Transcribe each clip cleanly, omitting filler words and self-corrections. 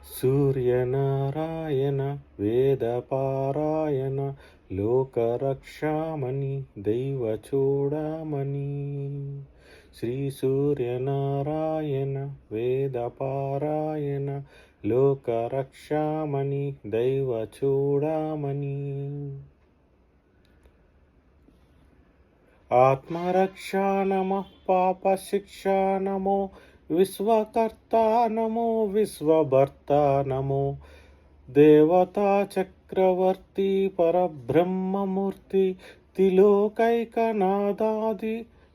సూర్యనారాయణ వేదపారాయణ లోకరక్షామణి దైవచూడామణి. శ్రీ సూర్యనారాయణ వేదపారాయణ లోకరక్షామణి దైవచూడామణి. ఆత్మరక్షా నమః పాపశిక్షా నమో విశ్వకర్తా నమో విశ్వభర్తా నమో దేవతా చక్రవర్తి పరబ్రహ్మమూర్తి తిలోకైకనాదాది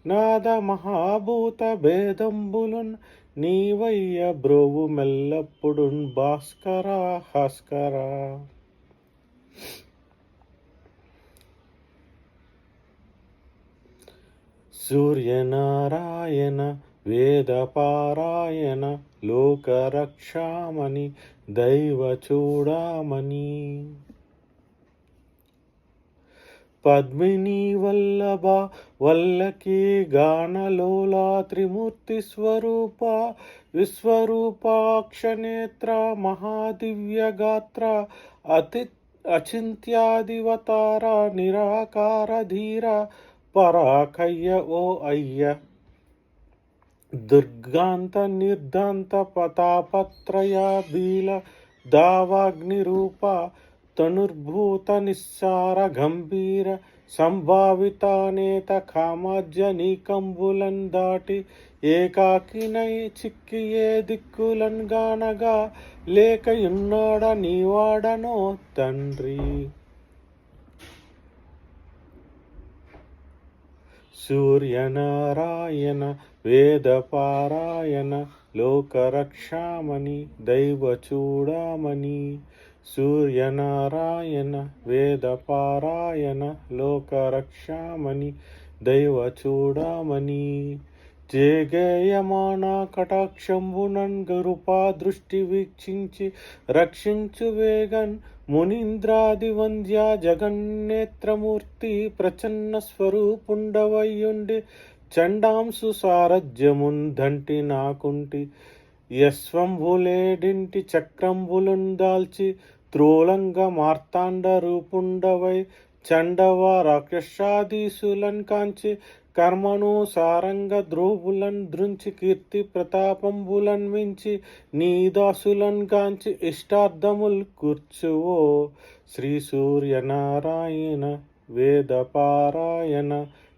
నాద మహాభూత భేదంబులున్ నీవయ్య బ్రోవు మెల్లప్పుడున్ భాస్కరా భాస్కరా. సూర్యనారాయణ వేదపారాయణ లోకరక్షామణి దైవచూడామణి. పద్మినీ వల్లభ వల్లకీ గానలోలా త్రిమూర్తి స్వరూప విశ్వరూపాక్షనేత్ర మహాదివ్యగాత్ర అచింత్యాదివతార నిరాకార ధీర పరాకయ్య ఓ అయ్య. దుర్గాంత నిర్దాంత పతాపత్రయ బీల దావాగ్నిరూప తనుర్భూత నిస్సార గంభీర సంభావితానేత కామాజ్యనీకంబులన్ దాటి ఏకాకినై చిక్కియే దిక్కులన్ గానగా లేకయున్నాడ నీవాడనో తండ్రి. సూర్యనారాయణ వేదపారాయణ లోకరక్షామణి దైవచూడామణి. సూర్యనారాయణ వేదపారాయణ లోకరక్షామణి దైవచూడామణి. జేగేయమాన కటాక్షంబునన్ గరుపా దృష్టి వీక్షించి రక్షించు వేగన్ మునీంద్రాది వంద్య జగన్నేత్రమూర్తి ప్రచన్న స్వరూపుండవయ్యుండి చండాంసు సారథ్యమున్ దంటి నాకుంటి యస్వంబులేడింటి చక్రంబులున్ దాల్చి త్రోలంగ మార్తాండ రూపుండవై చండవ రాక్షసాదీసులన్ కాంచి కర్మను సారంగ ద్రోవులన్ దృంచి కీర్తి ప్రతాపంబులన్ మించి నీదాసులన్ కాంచి ఇష్టార్థముల్ కూర్చువో. శ్రీ సూర్యనారాయణ వేదపారాయణ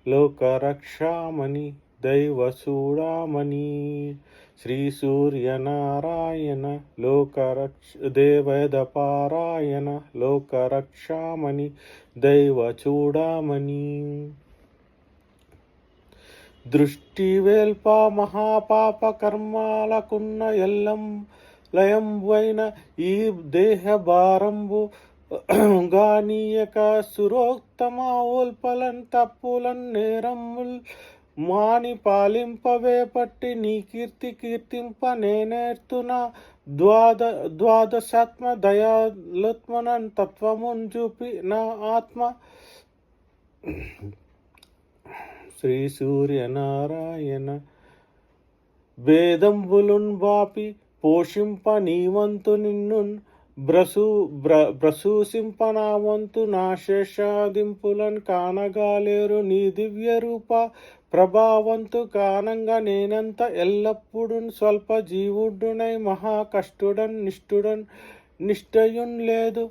లోకరక్షామణి దైవచూడామణి. శ్రీ సూర్యనారాయణ వేదపారాయణ లోకరక్షామణి దైవచూడామణి. దృష్టి వేల్ప మహాపాప కర్మాలకున్న ఎల్లం లయంబైన ఈ దేహ భారంబు గానీయక సురోక్తమ ఓల్పలన్ తప్పులన్ నేరముల్ మాని పాలింపవే పట్టి నీ కీర్తి కీర్తింప నేనేర్తున ద్వాదశాత్మ దయాలుత్మనన్ తత్వమున్ చూపి నా ఆత్మ. శ్రీ సూర్యనారాయణ వేదంబులున్ బాపి పోషింప నీవంతు నిన్నున్ బ్రసూసింప నావంతు నాశేషాదింపులన్ కానగాలేరు నీ దివ్య రూప ప్రభావంతు కానంగా నేనంత ఎల్లప్పుడున్ స్వల్ప జీవుడునై మహా కష్టుడన్ నిష్ఠయున్ లేదు.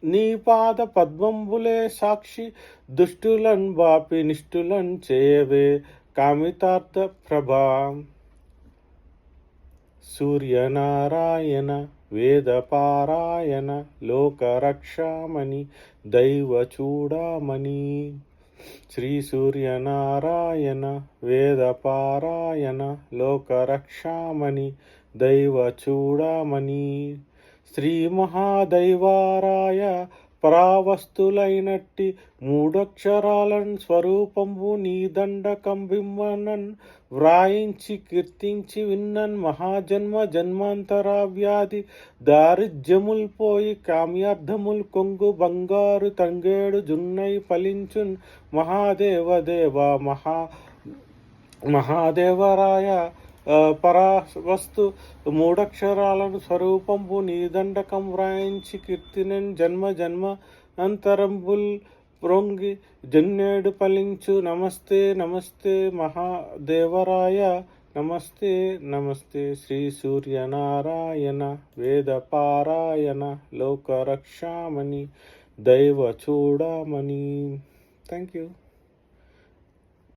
నీ పాద పద్మంబులే సాక్షి దుష్టులన్ బాపి నిష్ఠులన్ చేయవే కామితార్థ ప్రభా. సూర్యనారాయణ వేదపారాయణ లోకరక్షామణి దైవచూడామణి. శ్రీ సూర్యనారాయణ వేదపారాయణ లోకరక్షామణి దైవచూడామణి. శ్రీ మహాదైవారాయ పరావస్తులైనట్టి మూడక్షరాలన్ స్వరూపంబు నీ దండకంబిమ్మనన్ వ్రాయించి కీర్తించి విన్నన్ మహాజన్మ జన్మాంతర వ్యాధి దారిద్ర్యముల్ పోయి కామ్యార్థముల్ కొంగు బంగారు తంగేడు జున్నై ఫలించున్ మహాదేవదేవ మహాదేవరాయ పరావస్తు మూడక్షరాలను స్వరూపంబు నీ దండకం వ్రాయించి కీర్తినెన్ జన్మ జన్మ అంతరంబుల్ ప్రోంగి జన్నేడు ఫలించు. నమస్తే నమస్తే మహాదేవరాయ, నమస్తే నమస్తే శ్రీ సూర్యనారాయణ, వేదపారాయణ, లోకరక్షామణి, దైవ చూడమణి. Thank you.